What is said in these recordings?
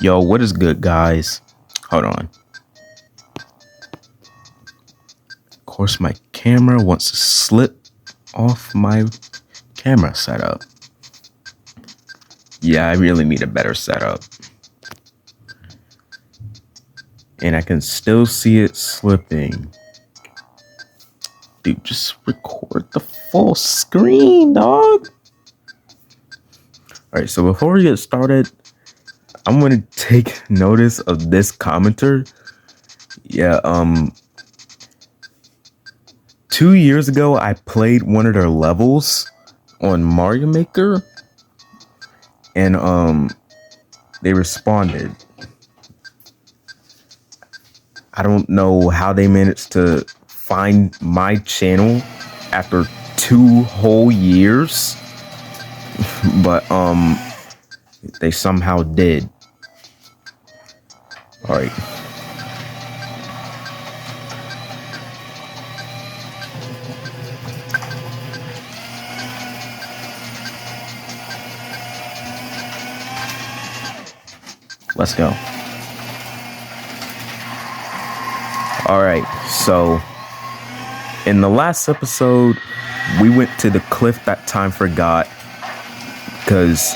Yo, what is good, guys? Hold on. Of course, my camera wants to slip off my camera setup. Yeah, I really need a better setup. And I can still see it slipping. Dude, just record the full screen, dog. Alright, so before we get started, I'm gonna take notice of this commenter. Yeah, 2 years ago, I played one of their levels on Mario Maker, and they responded. I don't know how they managed to find my channel after 2 whole years, but they somehow did. All right. Let's go. All right, so in the last episode, we went to the cliff that time forgot because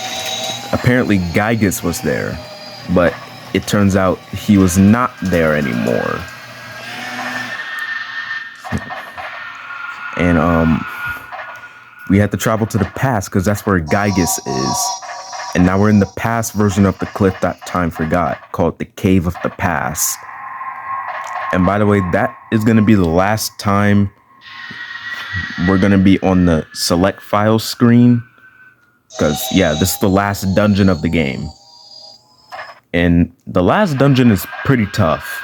apparently Giygas was there, but it turns out he was not there anymore. And we had to travel to the past because that's where Giygas is. And now we're in the past version of the cliff that time forgot, called the Cave of the Past. And by the way, that is going to be the last time we're going to be on the select file screen. Because, yeah, this is the last dungeon of the game. And the last dungeon is pretty tough.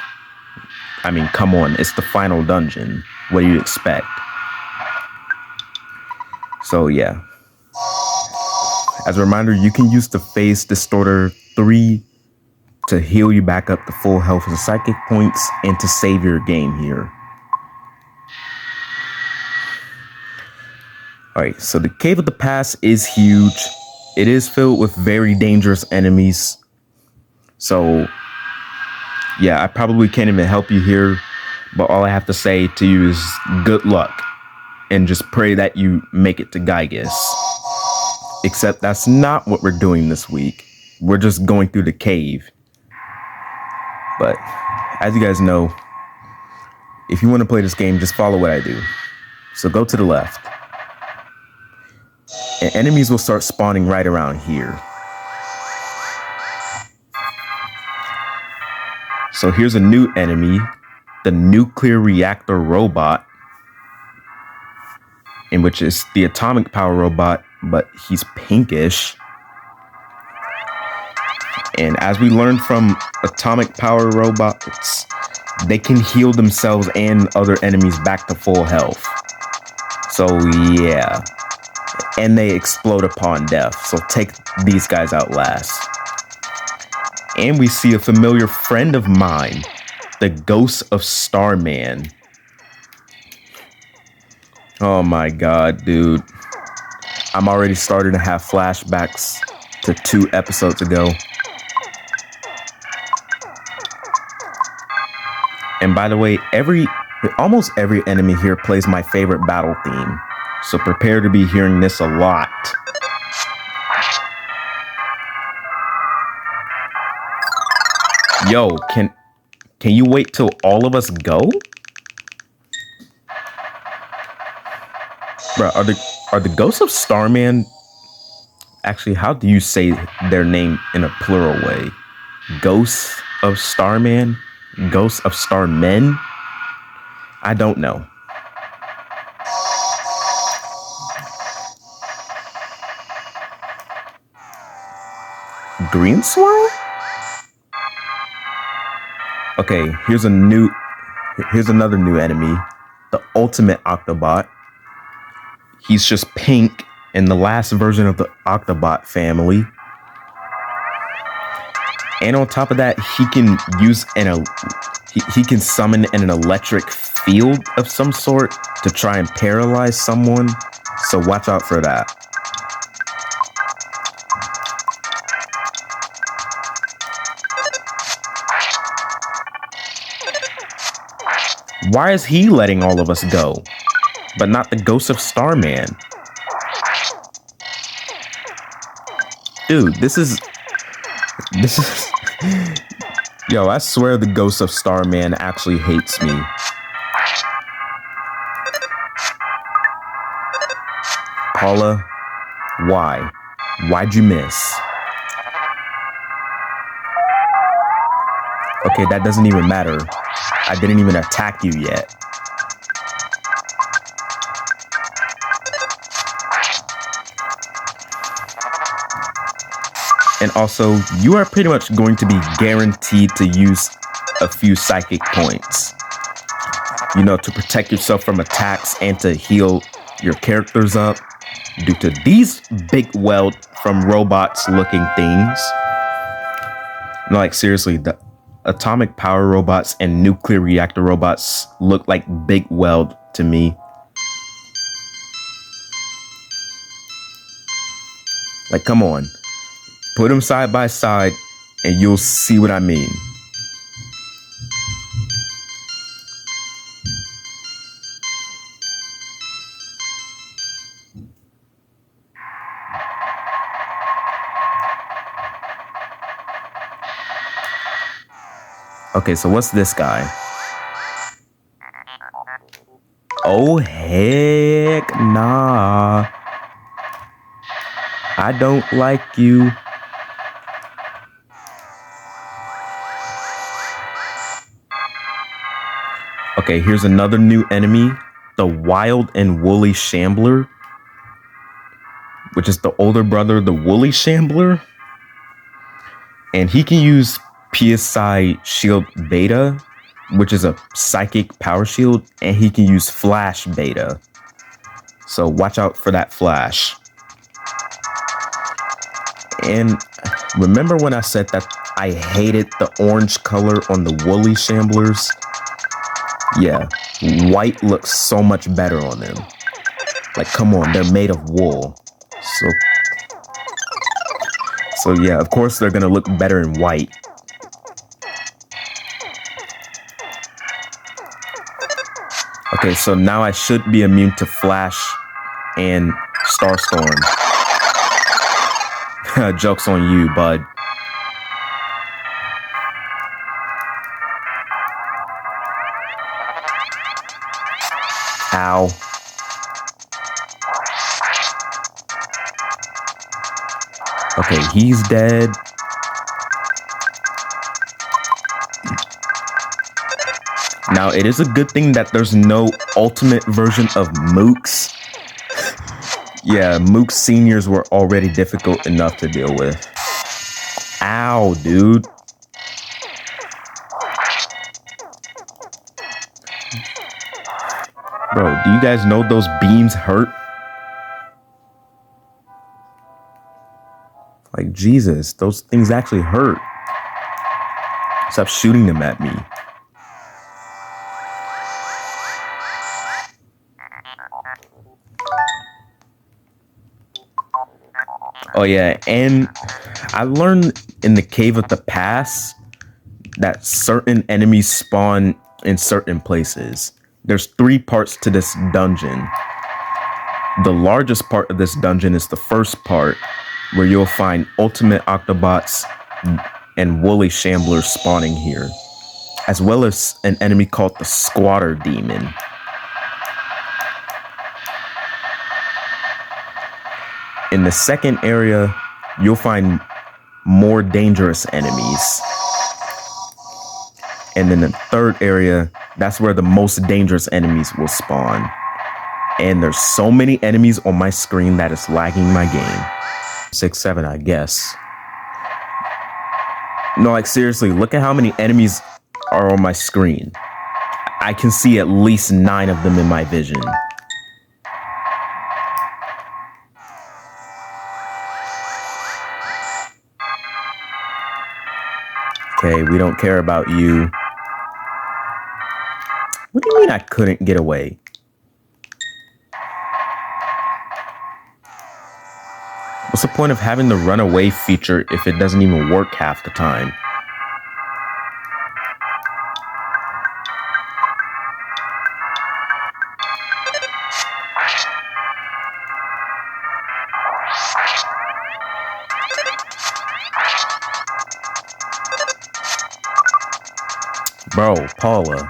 I mean, come on, it's the final dungeon. What do you expect? So, yeah. As a reminder, you can use the Phase Distorter 3 to heal you back up to full health and psychic points and to save your game here. Alright, so the Cave of the Past is huge. It is filled with very dangerous enemies. So, yeah, I probably can't even help you here, but all I have to say to you is good luck and just pray that you make it to Giygas. Except that's not what we're doing this week. We're just going through the cave. But as you guys know, if you want to play this game, just follow what I do. So go to the left. And enemies will start spawning right around here. So here's a new enemy, the nuclear reactor robot, in which is the atomic power robot, but he's pinkish. And as we learned from atomic power robots, they can heal themselves and other enemies back to full health. So yeah. And they explode upon death, so take these guys out last. And we see a familiar friend of mine, the Ghost of Starman. Oh my god, dude. I'm already starting to have flashbacks to 2 episodes ago. And by the way, almost every enemy here plays my favorite battle theme. So prepare to be hearing this a lot. Yo, can you wait till all of us go? Bro, are the Ghosts of Starman... Actually, how do you say their name in a plural way? Ghosts of Starman? Ghosts of Starmen? I don't know. Green Swirl? Okay, here's another new enemy, the Ultimate Octobot. He's just pink in the last version of the Octobot family. And on top of that, he can use he can summon an electric field of some sort to try and paralyze someone. So watch out for that. Why is he letting all of us go, but not the ghost of Starman? Dude, this is... Yo, I swear the ghost of Starman actually hates me. Paula, why? Why'd you miss? Okay, that doesn't even matter. I didn't even attack you yet. And also, you are pretty much going to be guaranteed to use a few psychic points. You know, to protect yourself from attacks and to heal your characters up due to these big weld from robots looking things. No, like seriously, the atomic power robots and nuclear reactor robots look like big weld to me. Like, come on. Put them side by side and you'll see what I mean. Okay, so what's this guy? Oh, heck nah. I don't like you. Okay, here's another new enemy. The Wild and Woolly Shambler. Which is the older brother, the Woolly Shambler. And he can use PSI Shield Beta, which is a psychic power shield, and he can use Flash Beta. So watch out for that flash. And remember when I said that I hated the orange color on the Woolly Shamblers? Yeah, white looks so much better on them. Like, come on, they're made of wool. So yeah, of course they're gonna look better in white. Okay, so now I should be immune to Flash and Starstorm. Joke's on you, bud. Ow. Okay, he's dead. Now, it is a good thing that there's no ultimate version of Mooks. Yeah, Mooks seniors were already difficult enough to deal with. Ow, dude. Bro, do you guys know those beams hurt? Like, Jesus, those things actually hurt. Stop shooting them at me. Oh yeah, and I learned in the Cave of the Past that certain enemies spawn in certain places. There's 3 parts to this dungeon. The largest part of this dungeon is the first part, where you'll find Ultimate Octobots and Woolly Shamblers spawning here, as well as an enemy called the Squatter Demon. In the second area, you'll find more dangerous enemies. And in the third area, that's where the most dangerous enemies will spawn. And there's so many enemies on my screen that it's lagging my game. 6, 7, I guess. No, like seriously, look at how many enemies are on my screen. I can see at least 9 of them in my vision. Okay, we don't care about you. What do you mean I couldn't get away? What's the point of having the runaway feature if it doesn't even work half the time? Bro, Paula.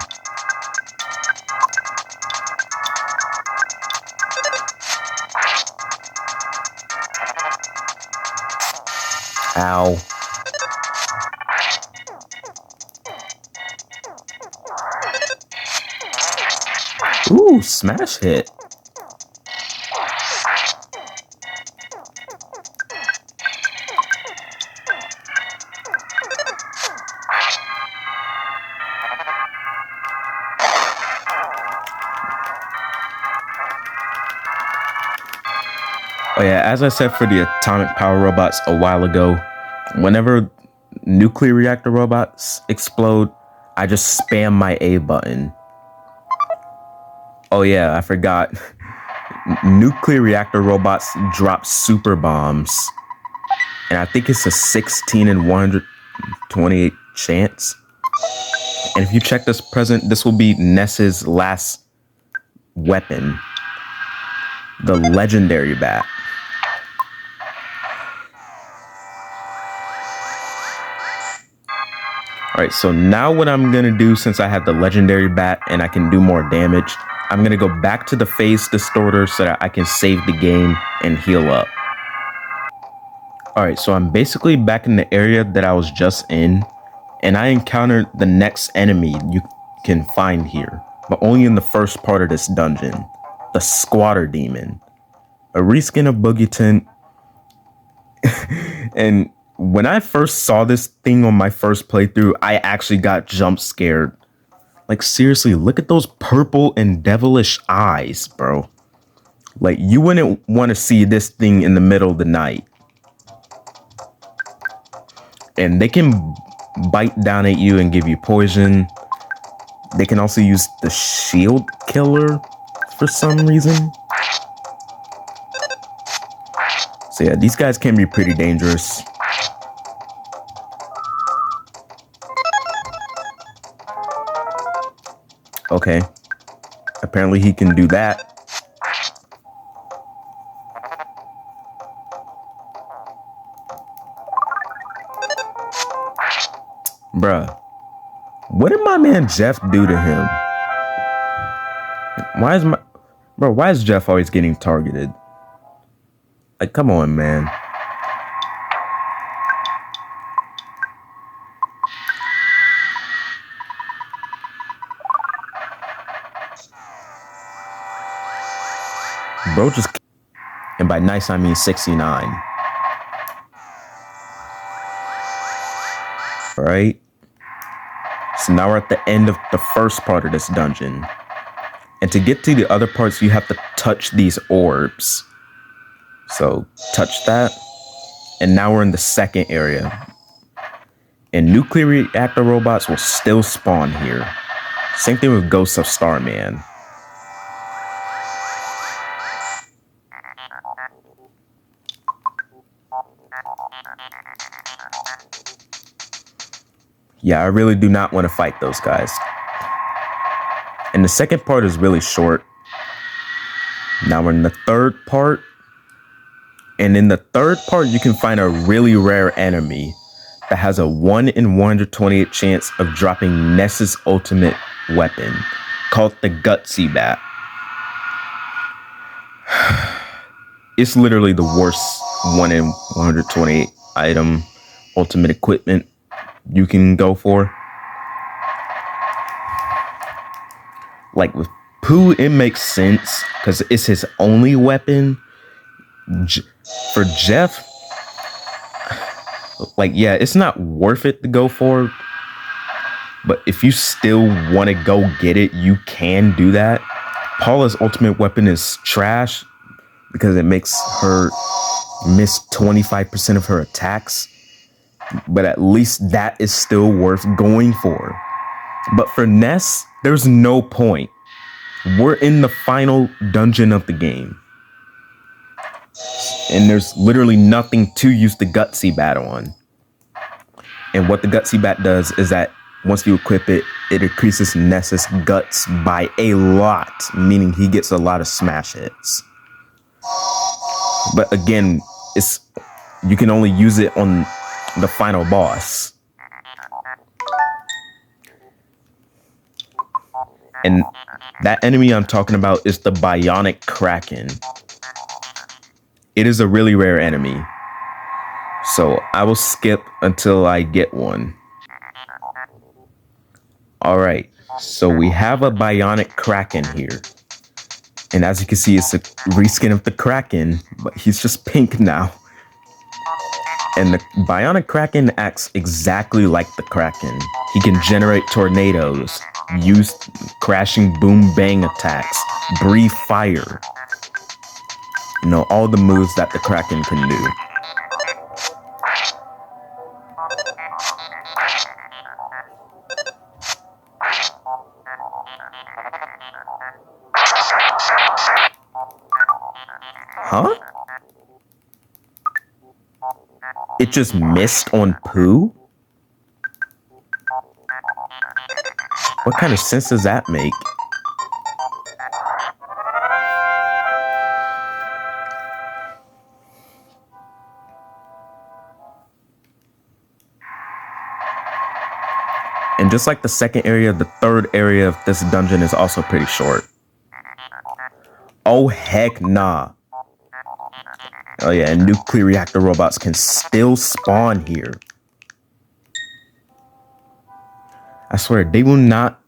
Ow. Ooh, smash hit. Oh yeah, as I said for the atomic power robots a while ago, whenever nuclear reactor robots explode, I just spam my A button. Oh yeah, I forgot. Nuclear reactor robots drop super bombs. And I think it's a 16 in 128 chance. And if you check this present, this will be Ness's last weapon. The legendary bat. Alright, so now what I'm gonna do, since I have the legendary bat and I can do more damage, I'm gonna go back to the phase distorter so that I can save the game and heal up. Alright, so I'm basically back in the area that I was just in, and I encountered the next enemy you can find here, but only in the first part of this dungeon, the Squatter Demon. A reskin of Boogie Tent. And when I first saw this thing on my first playthrough, I actually got jump scared. Like, seriously, look at those purple and devilish eyes, bro. Like, you wouldn't want to see this thing in the middle of the night. And they can bite down at you and give you poison. They can also use the shield killer for some reason. So yeah, these guys can be pretty dangerous. Okay. Apparently he can do that. Bruh. What did my man Jeff do to him? Why is Jeff always getting targeted? Like, come on, man. Bro just... And by nice, I mean 69. Alright. So now we're at the end of the first part of this dungeon. And to get to the other parts, you have to touch these orbs. So, touch that. And now we're in the second area. And nuclear reactor robots will still spawn here. Same thing with Ghosts of Starman. Yeah, I really do not want to fight those guys. And the second part is really short. Now we're in the third part. And in the third part, you can find a really rare enemy that has a 1 in 128 chance of dropping Ness's ultimate weapon, called the Gutsy Bat. It's literally the worst 1 in 128 item ultimate equipment you can go for. Like with Pooh, it makes sense because it's his only weapon. For Jeff, like, yeah, it's not worth it to go for. But if you still want to go get it, you can do that. Paula's ultimate weapon is trash because it makes her miss 25% of her attacks. But at least that is still worth going for. But for Ness, there's no point. We're in the final dungeon of the game. And there's literally nothing to use the Gutsy Bat on. And what the Gutsy Bat does is that once you equip it, it increases Ness's guts by a lot, meaning he gets a lot of smash hits. But again, you can only use it on the final boss. And that enemy I'm talking about is the Bionic Kraken. It is a really rare enemy. So I will skip until I get one. Alright, so we have a Bionic Kraken here. And as you can see, it's a reskin of the Kraken, but he's just pink now. And the Bionic Kraken acts exactly like the Kraken. He can generate tornadoes, use crashing boom bang attacks, breathe fire. You know, all the moves that the Kraken can do. Huh? It just missed on poo? What kind of sense does that make? And just like the second area, the third area of this dungeon is also pretty short. Oh, heck nah. Oh yeah, and nuclear reactor robots can still spawn here. I swear, they will not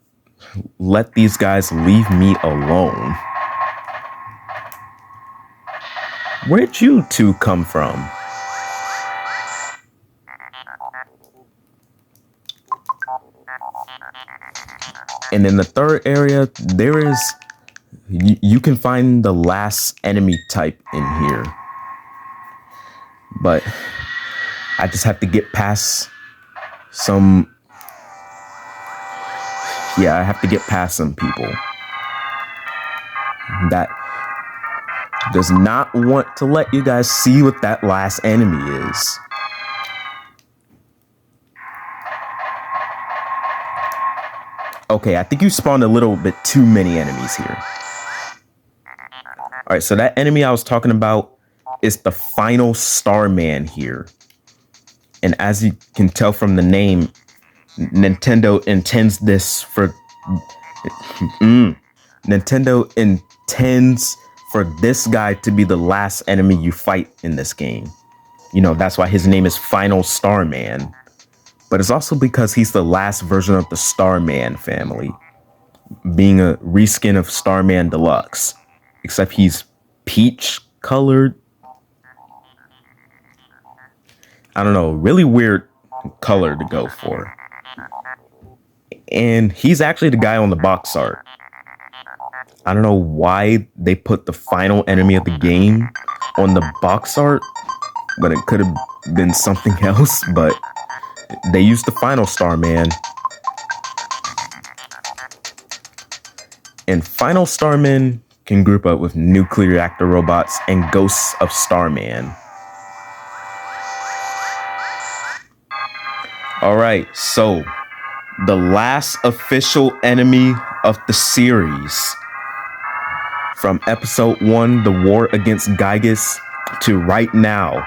let these guys leave me alone. Where'd you two come from? And in the third area, there is... You can find the last enemy type in here. But I just have to get past some... Yeah, I have to get past some people that does not want to let you guys see what that last enemy is. Okay, I think you spawned a little bit too many enemies here. Alright, so that enemy I was talking about is the final Starman here. And as you can tell from the name, Nintendo intends this for... Nintendo intends for this guy to be the last enemy you fight in this game. You know, that's why his name is Final Starman. But it's also because he's the last version of the Starman family, being a reskin of Starman Deluxe, except he's peach colored. I don't know, really weird color to go for. And he's actually the guy on the box art. I don't know why they put the final enemy of the game on the box art, but it could have been something else, but they used the final Starman. And final Starman can group up with nuclear reactor robots and ghosts of Starman. Alright, so the last official enemy of the series. From episode 1, the war against Giygas, to right now.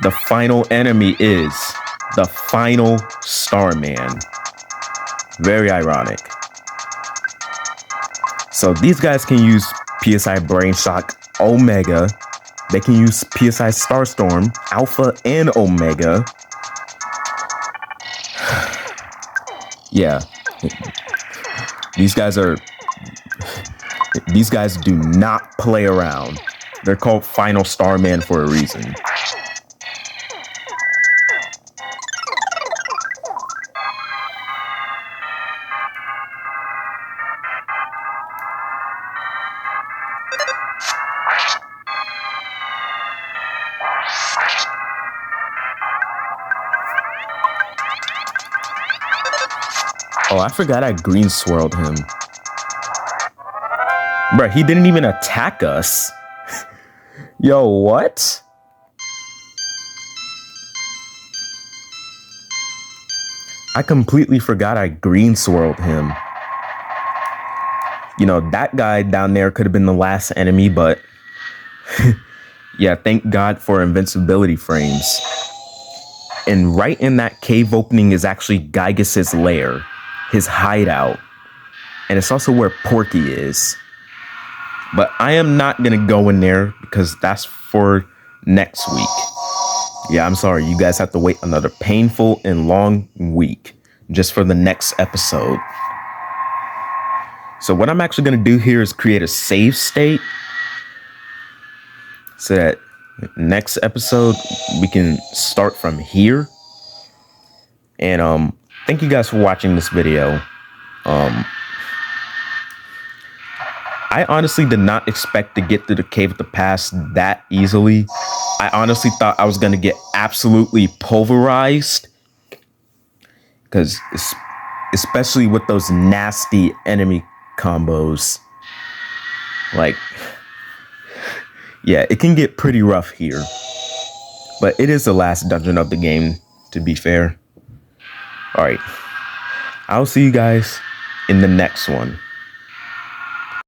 The final enemy is the final Starman. Very ironic. So these guys can use PSI Brain Shock Omega. They can use PSI Starstorm Alpha and Omega. Yeah. These guys do not play around. They're called Final Starman for a reason. Oh, I forgot I green swirled him. Bruh, he didn't even attack us. Yo, what? I completely forgot I green swirled him. You know, that guy down there could have been the last enemy, but... yeah, thank God for invincibility frames. And right in that cave opening is actually Giygas' lair. His hideout. and it's also where Porky is. But I am not gonna go in there because that's for next week. Yeah, I'm sorry. You guys have to wait another painful and long week just for the next episode. So what I'm actually gonna do here is create a save state so that next episode we can start from here. And thank you guys for watching this video. I honestly did not expect to get to the Cave of the Past that easily. I honestly thought I was gonna get absolutely pulverized, because especially with those nasty enemy combos, like, yeah, it can get pretty rough here. But it is the last dungeon of the game, to be fair. All right, I'll see you guys in the next one.